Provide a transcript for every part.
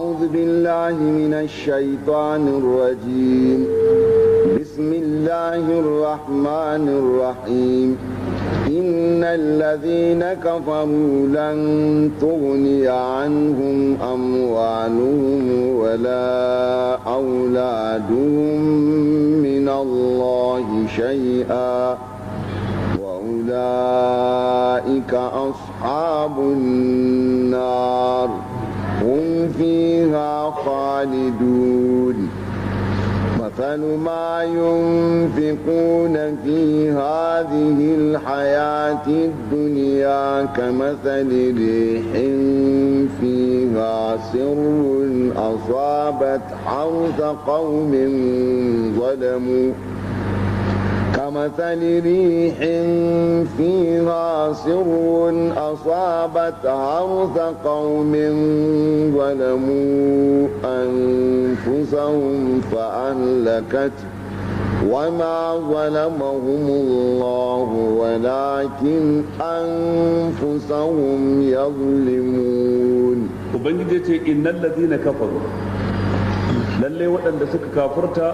أعوذ بالله من الشيطان الرجيم. بسم الله الرحمن الرحيم. إن الذين كفروا لن تغني عنهم أموالهم ولا أولادهم من الله شيئا وأولئك أصحاب النار هم فيها خالدون. مثل ما ينفقون في هذه الحياة الدنيا كمثل ريح فيها سر أصابت حرث قوم ظلموا كمثل ريح فيها سر أصابت حرث قوم ظلموا أنفسهم فأهلكته وما ظلمهم الله ولكن أنفسهم يظلمون. وبنجي إن الذين كفروا lalle waɗanda suka kafurta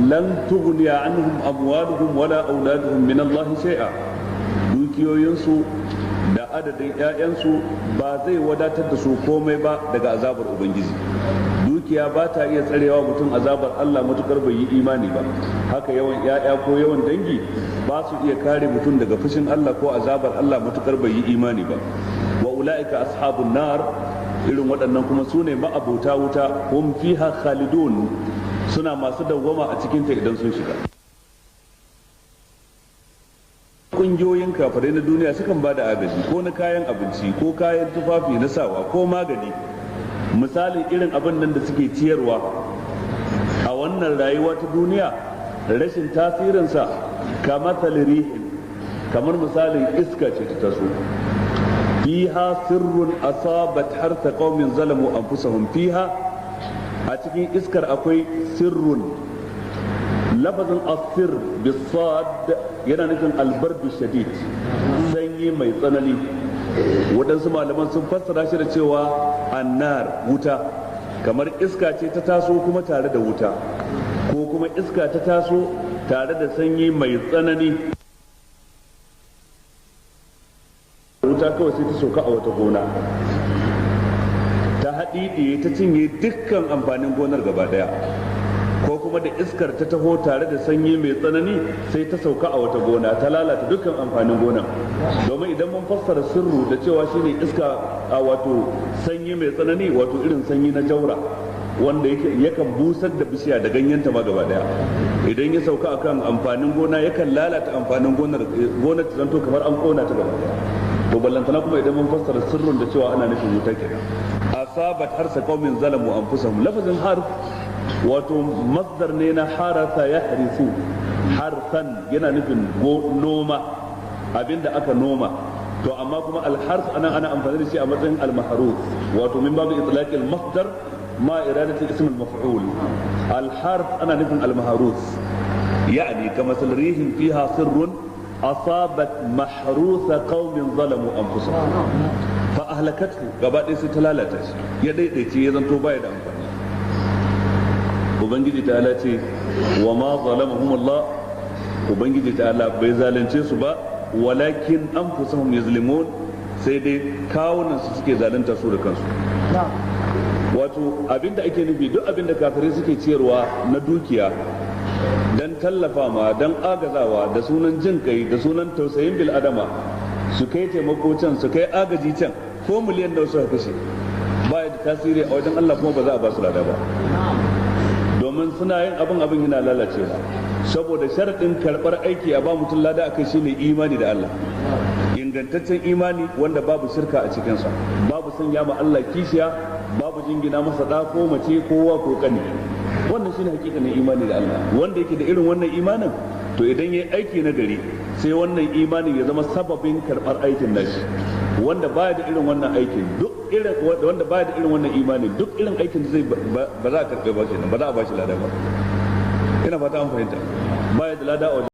lan tughniya anhum amwaluhum wala auladuhum min Allah shay'a, dukiyoyinsu da adadin ƴaƴansu ba zai wadatar da su komai ba daga azabar ubangiji. Dukiya ba ta iya tsarewa mutum azabar Allah matukar bai yi imani ba, haka yawan ƴaƴa ko yawan dangi ba su iya kare mutum daga fushin Allah ko azabar Allah matukar bai yi imani ba. Wa ulaika ashabun nar, irin waɗannan kuma su ne ma'abota wuta, hum fiha khalidun, suna masu dawwama a cikinta idan sun shiga. Ƙungiyoyin kafirai na duniya sukan ba da agaji ko na kayan abinci ko kayan tufafi na sawa ko magani, misalin irin abin nan da suke ciyarwa a wannan rayuwa ta duniya, rashin tasirinsa kamar talirihin, kamar misalin iska ce ta taso. fiha sirrun asabat harta qaumin zalamu anfusahum fiha, a cikin iskar akwai sirrun. Lafazin asir bisad yana nufin albardu shadid, sanyi mai tsanani. Waɗansu malaman sun fassara shi da cewa annar, wuta, kamar iska ce ta taso kuma tare da wuta, ko kuma iska ta taso tare da sanyi mai tsanani. Wuta kawai sai ta sauka a wata gona, ta haɗiɗiye ta cinye dukkan amfanin gonar gaba ɗaya, ko kuma da iskar ta taho tare da sanyi mai tsanani sai ta sauka a wata gona ta lalata dukkan amfanin gonar. Domin idan mun fassara sirru da cewa shine iska a wato sanyi mai tsanani, wato irin sanyi na jaura wanda yakan busar da bishiya da ganyenta ma gaba daya, idan ya sauka akan amfanin gona yakan lalata amfanin gonar ta zanto kamar an kona ta gaba daya. To ballantana kuma idan mun fassara sirrun da cewa ana nufin wuta kenan. Asabat harsa qaumin zalamu anfusahum, lafazin har wato masdar ne na harasa yahrisu, harsan yana nufin noma, abinda aka noma. To amma kuma alhars ana amfani da shi a matsayin almahrus, wato min babu itlaq almasdar ma iradati ism almaf'ul. Alhars ana nufin almahrus, yani kama rihin fiha sirrun asabat mahrusa qaumin zalamu anfusahum fa ahlakathu, gaba ɗaya sai ta lalata shi, ya daidaice ya zanto baya da amfani. Ubangiji ta'ala ce wa ma zalamahum Allah, ubangiji ta'ala bai zalunce su ba, walakin anfusahum yazlimun, sai dai kawunan su suke zalunta su da kansu. Wato abinda ake nufi, duk abinda kafirai suke ciyarwa na dukiya dan tallafa ma, dan agazawa da sunan jin kai, da sunan tausayin bil adama, su kai taimako can, su kai agaji can, ko miliyan da suka kashe ba da tasiri a wajen Allah, kuma ba za a ba su lada ba, domin suna yin abin yana lalacewa. Saboda sharaɗin karɓar aiki a ba mutum lada akai shine imani da Allah, ingantaccen imani wanda babu shirka a cikinsa, babu sanya ma Allah kishiya, babu jingina masa ɗa ko mace ko wa ko kani. Wannan shine hakikanin imani da Allah. Wanda yake da irin wannan imanin, to idan yayi aiki na gari, sai wannan imanin ya zama sababin karɓar aikin nashi. Wanda baya da irin wannan aikin, wanda baya da irin wannan imanin, duk irin aikin da zai ba za a karɓe ba kenan, ba za a ba shi lada ba. Ina fata an fahimta. Baya da lada a wajen